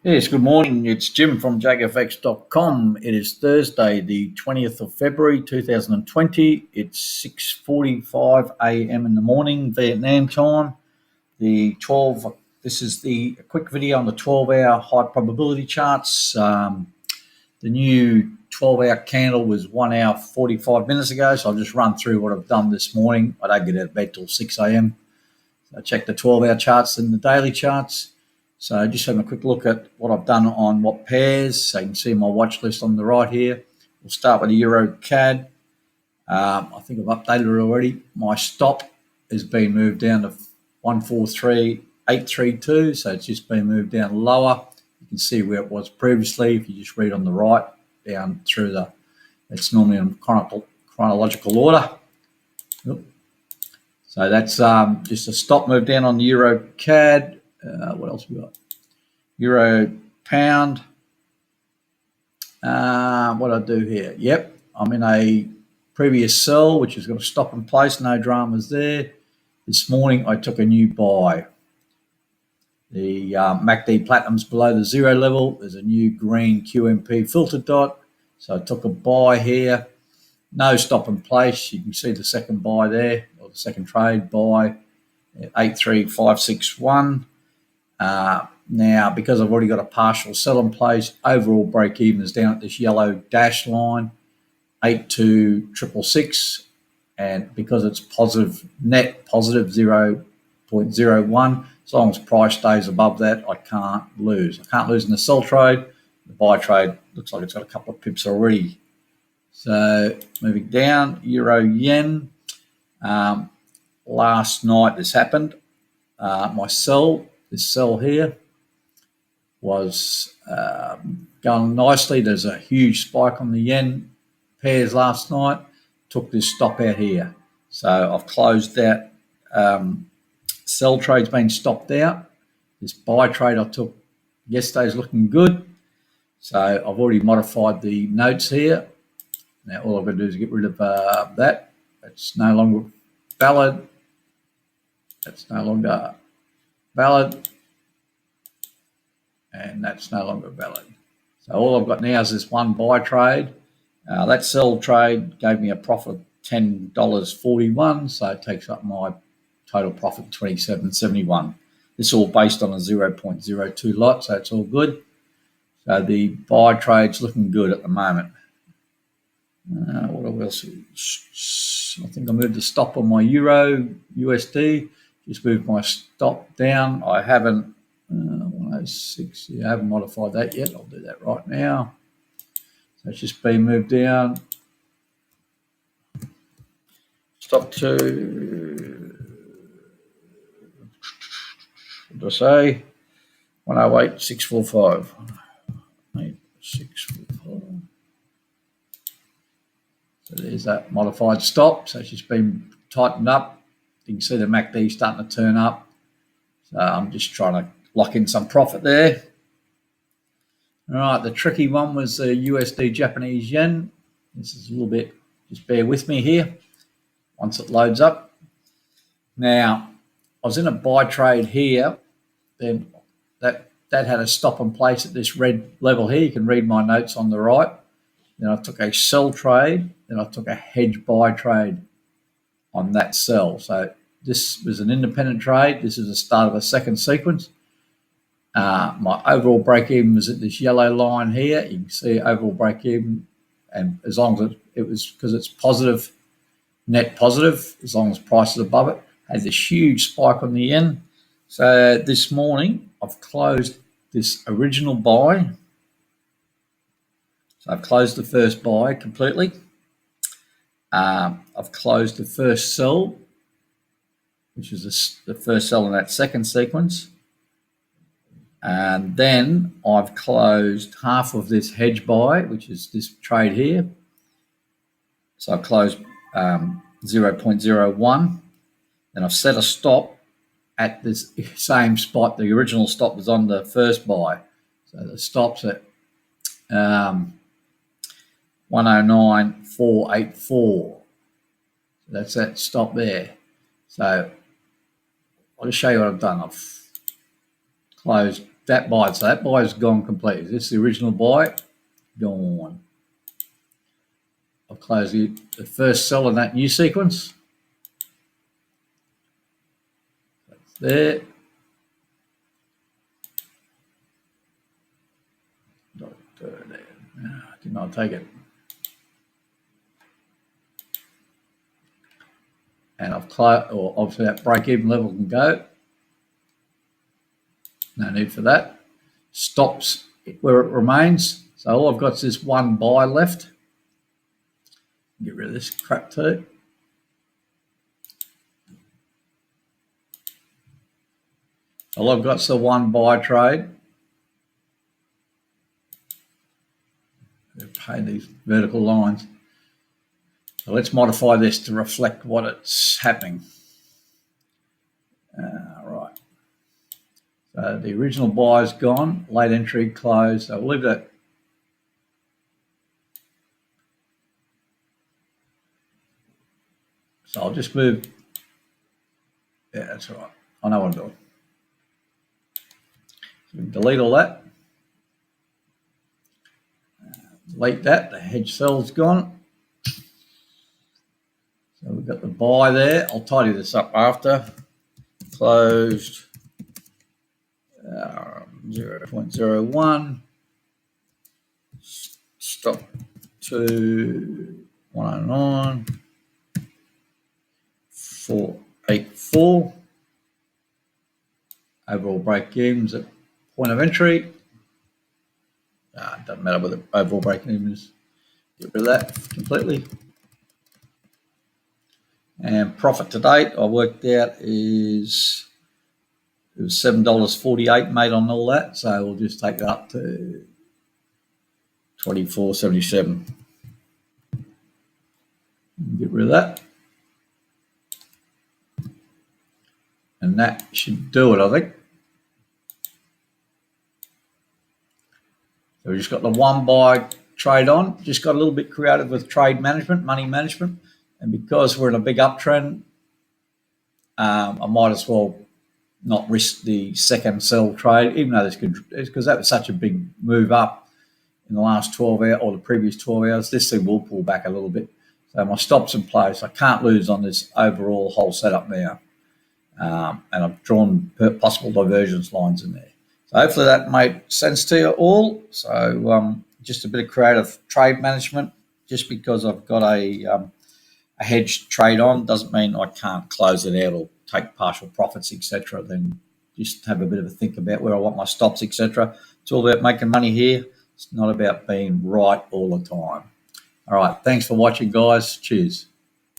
Yes, good morning. It's Jim from JAGfx.com. It is Thursday, the 20th of February 2020. It's 6:45 a.m. in the morning, Vietnam time. This is the quick video on the 12-hour high probability charts. The new 12-hour candle was 1 hour 45 minutes ago, so I'll just run through what I've done this morning. I don't get out of bed till 6 a.m. So I check the 12-hour charts and the daily charts. So just having a quick look at what I've done on what pairs. So you can see my watch list on the right here. We'll start with the Euro CAD. I think I've updated it already. My stop has been moved down to 143.832. So it's just been moved down lower. You can see where it was previously. If you just read on the right, down through it's normally in chronological order. So that's just a stop move down on the Euro CAD. What else we got? Euro pound. What I do here? Yep, I'm in a previous sell, which has got a stop in place. No dramas there. This morning I took a new buy. The MACD Platinum's below the zero level. There's a new green QMP filter dot. So I took a buy here. No stop in place. You can see the second buy there, or the second trade buy at 83561. Now, because I've already got a partial sell in place, overall break even is down at this yellow dash line, 82666, and because it's positive, net positive 0.01, as long as price stays above that, I can't lose. I can't lose in the sell trade. The buy trade looks like it's got a couple of pips already. So moving down, Euro Yen. Last night this happened. This sell here was going nicely. There's a huge spike on the yen pairs last night. Took this stop out here. So I've closed that. Sell trade's been stopped out. This buy trade I took yesterday's looking good. So I've already modified the notes here. Now all I've got to do is get rid of that. It's no longer valid. That's no longer valid, and that's no longer valid. So all I've got now is this one buy trade. That sell trade gave me a profit of $10.41, so it takes up my total profit $27.71. This is all based on a 0.02 lot, so it's all good. So the buy trade's looking good at the moment. What else? I think I moved the stop on my Euro USD. Just moved my stop down. I haven't 106. I haven't modified that yet. I'll do that right now. So it's just been moved down. Stop to, what did I say? 108.645. 645. So there's that modified stop. So it's just been tightened up. You can see the MACD starting to turn up. So I'm just trying to lock in some profit there. All right, the tricky one was the USD Japanese yen. This is a little bit, just bear with me here once it loads up. Now, I was in a buy trade here. Then that had a stop in place at this red level here. You can read my notes on the right. Then I took a sell trade. Then I took a hedge buy trade on that sell. So this was an independent trade. This is the start of a second sequence. My overall break even was at this yellow line here. You can see overall break even, and as long as it was, because it's positive, net positive, as long as price is above it, had this huge spike on the yen. So this morning I've closed this original buy. So I've closed the first buy completely. I've closed the first sell, which is the first sell in that second sequence. And then I've closed half of this hedge buy, which is this trade here. So I've closed 0.01. Then I've set a stop at this same spot. The original stop was on the first buy. So the stop's at 109.484. That's that stop there. So I'll just show you what I've done. I've closed that buy. So that buy is gone completely. This is the original buy, gone. I'll close the first sell in that new sequence. That's there. Did not take it. And I've closed, or obviously that break-even level can go. No need for that. Stops where it remains. So all I've got is this one buy left. Get rid of this crap too. All I've got is the one buy trade. They're paying these vertical lines. So let's modify this to reflect what it's happening. Right. So the original buy is gone. Late entry closed. So we'll leave that. So I'll just move. Yeah, that's right. I know what I'm doing. So we delete all that. Delete that. The hedge sell's gone. So we've got the buy there. I'll tidy this up after. Closed 0.01. Stop to 109. 484. Overall break evens at point of entry. It doesn't matter whether overall break even is. Get rid of that completely. And profit to date, I worked out is it was $7.48 made on all that. So we'll just take that up to $24.77. Get rid of that. And that should do it, I think. So we just got the one buy trade on. Just got a little bit creative with trade management, money management. And because we're in a big uptrend, I might as well not risk the second sell trade, even though this could, because that was such a big move up in the last 12 hours or the previous 12 hours. This thing will pull back a little bit. So my stop's in place. I can't lose on this overall whole setup now. And I've drawn possible divergence lines in there. So hopefully that made sense to you all. So just a bit of creative trade management. Just because I've got a hedged trade on doesn't mean I can't close it out or take partial profits, etc. Then just have a bit of a think about where I want my stops, etc. It's all about making money here. It's not about being right all the time. All right, thanks for watching, guys. Cheers.